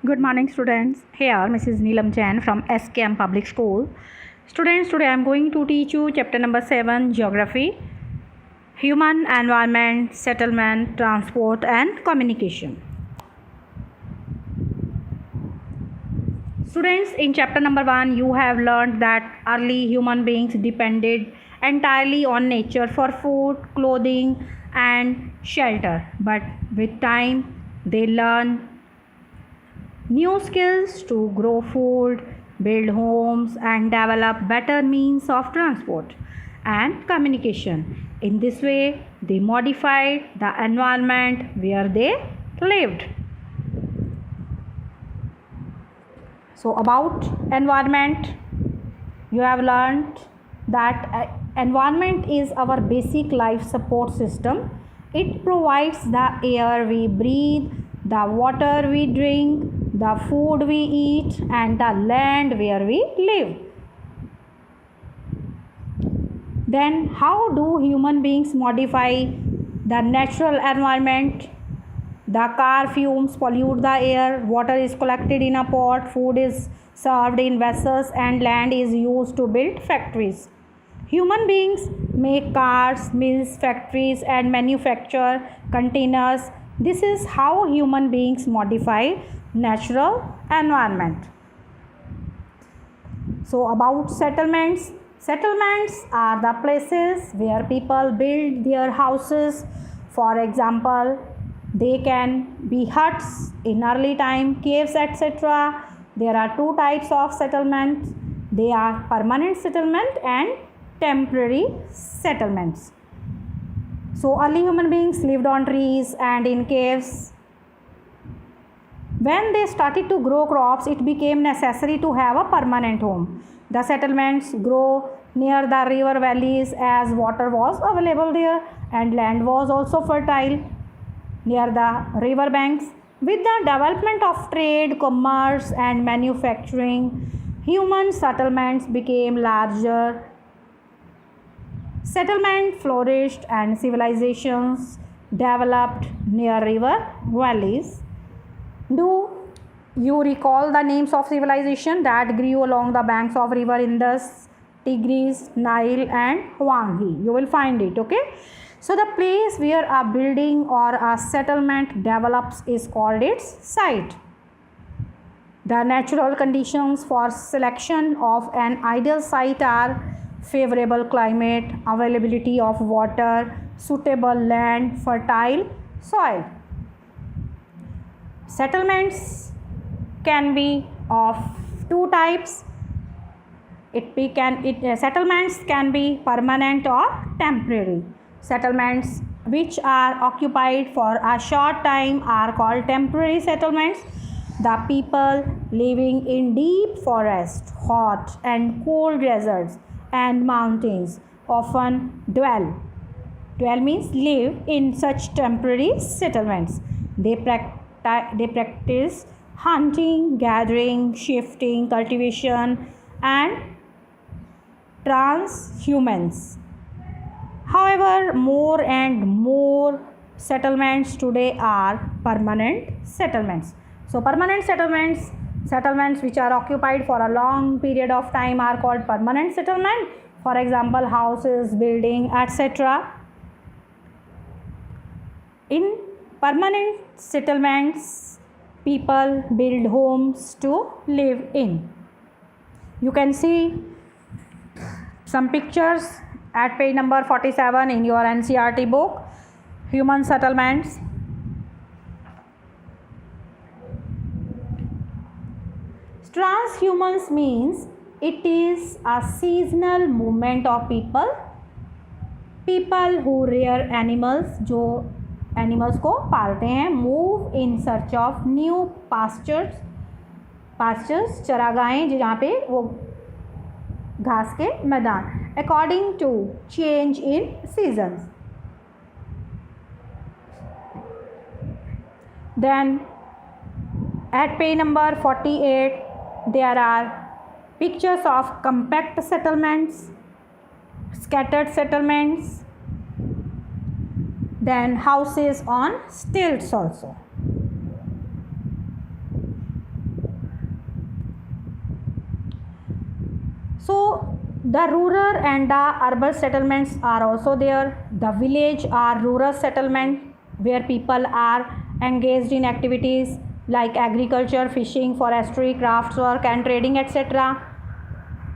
Good morning, students. Here, Mrs. Neelam Jain from SKM Public School. Students, today I am going to teach you chapter number 7, Geography, Human, Environment, Settlement, Transport and Communication. Students, in chapter number 1, you have learned that early human beings depended entirely on nature for food, clothing and shelter. But with time, they learn new skills to grow food, build homes and develop better means of transport and communication. In this way, they modified the environment where they lived. So about environment, you have learned that environment is our basic life support system. It provides the air we breathe, the water we drink, the food we eat and the land where we live. Then how do human beings modify the natural environment? The car fumes pollute the air, water is collected in a pot, food is served in vessels and land is used to build factories. Human beings make cars, mills, factories and manufacture containers. This is how human beings modify natural environment. So about settlements. Settlements are the places where people build their houses. For example, they can be huts in early time, caves, etc. There are two types of settlements. They are permanent settlement and temporary settlements. So early human beings lived on trees and in caves. When they started to grow crops, it became necessary to have a permanent home. The settlements grow near the river valleys as water was available there and land was also fertile near the river banks. With the development of trade, commerce and manufacturing, human settlements became larger. Settlement flourished and civilizations developed near river valleys. Do you recall the names of civilization that grew along the banks of river Indus, Tigris, Nile and Huanghe? You will find it, okay? So the place where a building or a settlement develops is called its site. The natural conditions for selection of an ideal site are favorable climate, availability of water, suitable land, fertile soil. Settlements can be of two types. Settlements can be permanent or temporary. Settlements which are occupied for a short time are called temporary settlements. The people living in deep forests, hot and cold deserts and mountains often dwell means live in such temporary settlements. They practice hunting, gathering, shifting, cultivation and transhumance. However, more and more settlements today are permanent settlements. So permanent settlements which are occupied for a long period of time are called permanent settlement. For example, houses, building, etc. In permanent settlements, people build homes to live in. You can see some pictures at page number 47 in your NCERT book, human settlements. Transhumance means it is a seasonal movement of people who rear animals, जो animals को पालते हैं, move in search of new pastures चरागाहें जहाँ पे वो घास के मैदान, according to change in seasons. Then at page number 48 there are pictures of compact settlements, scattered settlements, then houses on stilts also. The rural and the urban settlements are also there. The village are rural settlement where people are engaged in activities like agriculture, fishing, forestry, crafts work and trading, etc.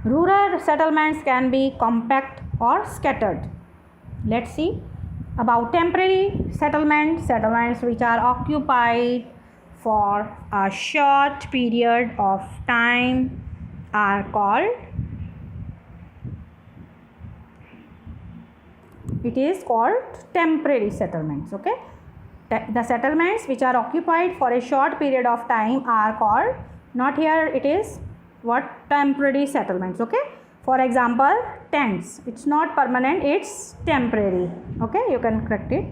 Rural settlements can be compact or scattered. Let's see about temporary settlements. Settlements which are occupied for a short period of time are called, it is called temporary settlements. Okay, the settlements which are occupied for a short period of time are called, not here it is what, temporary settlements. Okay, for example tents, it's not permanent, it's temporary. Okay, you can correct it.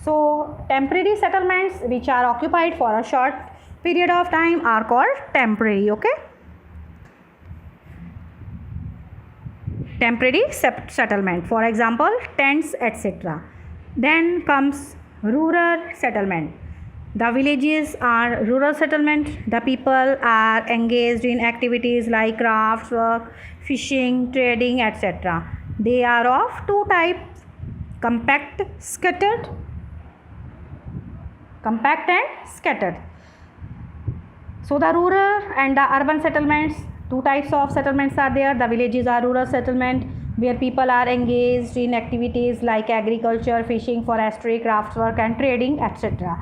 So temporary settlements which are occupied for a short period of time are called temporary. Okay, temporary settlement, for example tents, etc. Then comes rural settlement. The villages are rural settlement. The people are engaged in activities like crafts work, fishing, trading, etc. They are of two types: compact, scattered. Compact and scattered. So the rural and the urban settlements, two types of settlements are there. The villages are rural settlement where people are engaged in activities like agriculture, fishing, forestry, crafts work and trading, etc.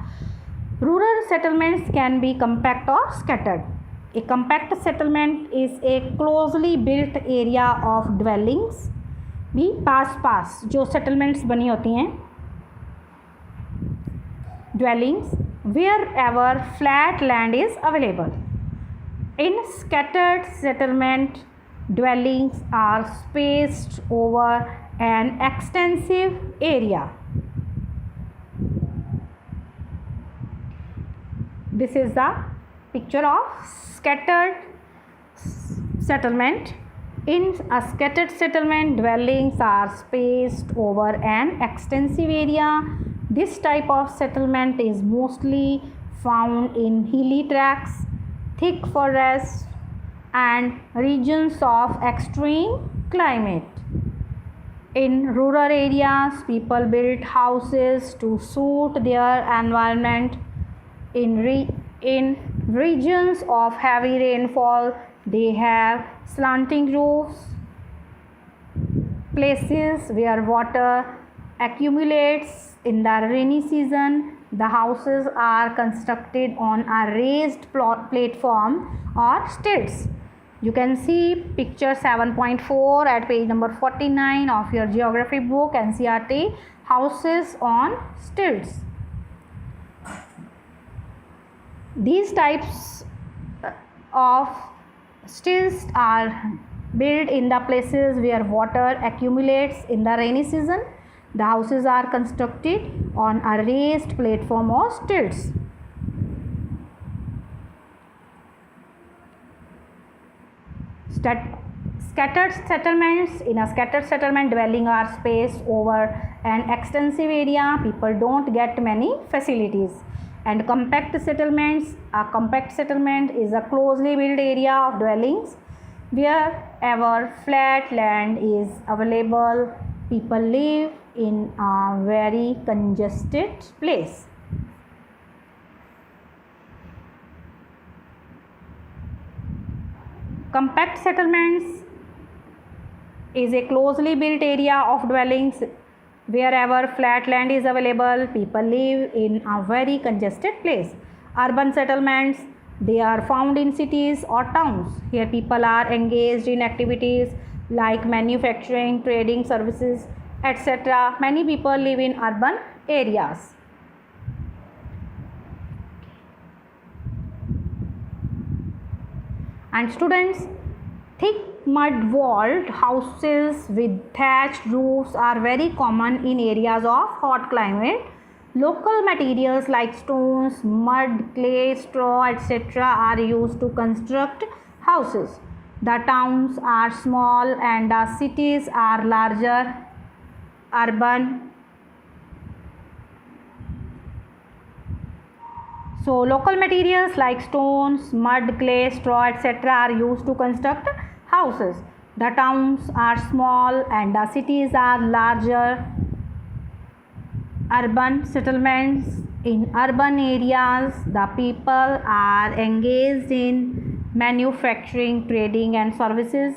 Rural settlements can be compact or scattered. A compact settlement is a closely built area of dwellings. भी पास जो settlements बनी होती हैं, dwellings, wherever flat land is available. In scattered settlement, dwellings are spaced over an extensive area. This is the picture of scattered settlement. In a scattered settlement, dwellings are spaced over an extensive area. This type of settlement is mostly found in hilly tracts, thick forests and regions of extreme climate. In rural areas, people build houses to suit their environment. In regions of heavy rainfall, they have slanting roofs, places where water accumulates in the rainy season. The houses are constructed on a raised platform or stilts. You can see picture 7.4 at page number 49 of your geography book NCERT, houses on stilts. These types of stilts are built in the places where water accumulates in the rainy season. The houses are constructed on a raised platform or stilts. Scattered settlements. In a scattered settlement, dwellings are spaced over an extensive area. People don't get many facilities. And compact settlements. A compact settlement is a closely built area of dwellings. Wherever flat land is available, people live in a very congested place. Compact settlements is a closely built area of dwellings. Wherever flat land is available, people live in a very congested place. Urban settlements, they are found in cities or towns. Here people are engaged in activities like manufacturing, trading, services, etc. Many people live in urban areas. And students, thick mud walled houses with thatched roofs are very common in areas of hot climate. Local materials like stones, mud, clay, straw, etc. are used to construct houses. The towns are small and the cities are larger. Urban So local materials like stones, mud, clay, straw, etc. are used to construct houses. The towns are small and the cities are larger. Urban settlements. In urban areas, the people are engaged in manufacturing, trading and services.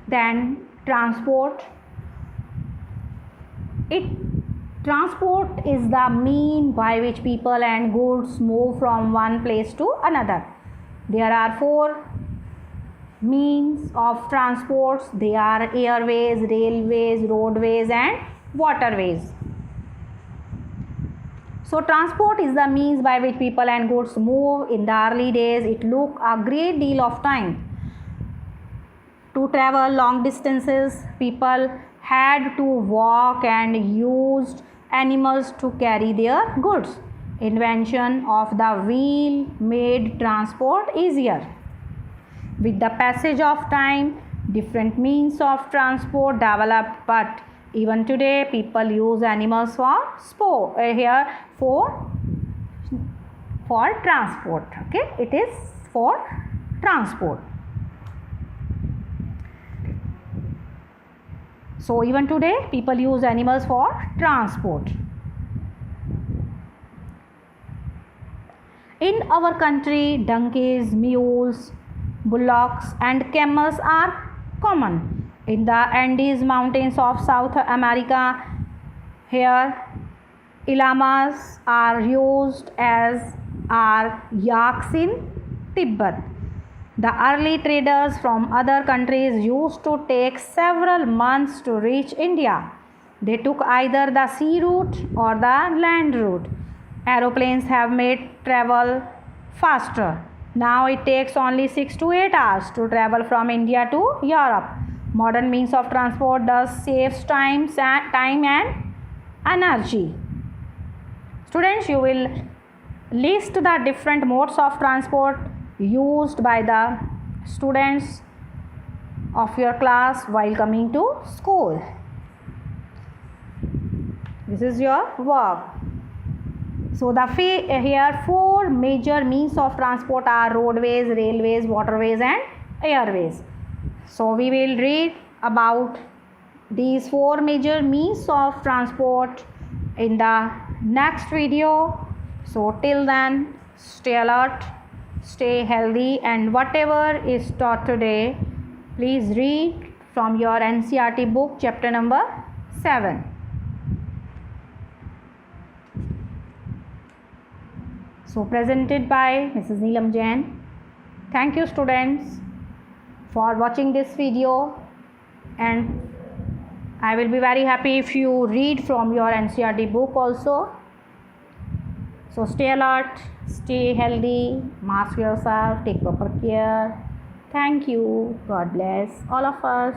Then transport. Transport is the mean by which people and goods move from one place to another. There are four means of transports. They are airways, railways, roadways and waterways. So transport is the means by which people and goods move. In the early days, it took a great deal of time to travel long distances. People had to walk and used animals to carry their goods. Invention of the wheel made transport easier. With the passage of time, different means of transport developed, but even today people use animals for transport. Okay, it is for transport. So even today people use animals for transport. In our country, donkeys, mules, bullocks and camels are common. In the Andes mountains of South America, here llamas are used, as are yaks in Tibet. The early traders from other countries used to take several months to reach India. They took either the sea route or the land route. Aeroplanes have made travel faster. Now it takes only 6 to 8 hours to travel from India to Europe. Modern means of transport thus saves time and energy. Students, you will list the different modes of transport used by the students of your class while coming to school. This is your work. So here four major means of transport are roadways, railways, waterways and airways. So we will read about these four major means of transport in the next video. So till then, stay alert, stay healthy, and whatever is taught today, please read from your NCERT book, chapter number 7. So presented by Mrs. Neelam Jain. Thank you students for watching this video, and I will be very happy if you read from your NCERT book also. So stay alert, stay healthy, mask yourself, take proper care. Thank you. God bless all of us.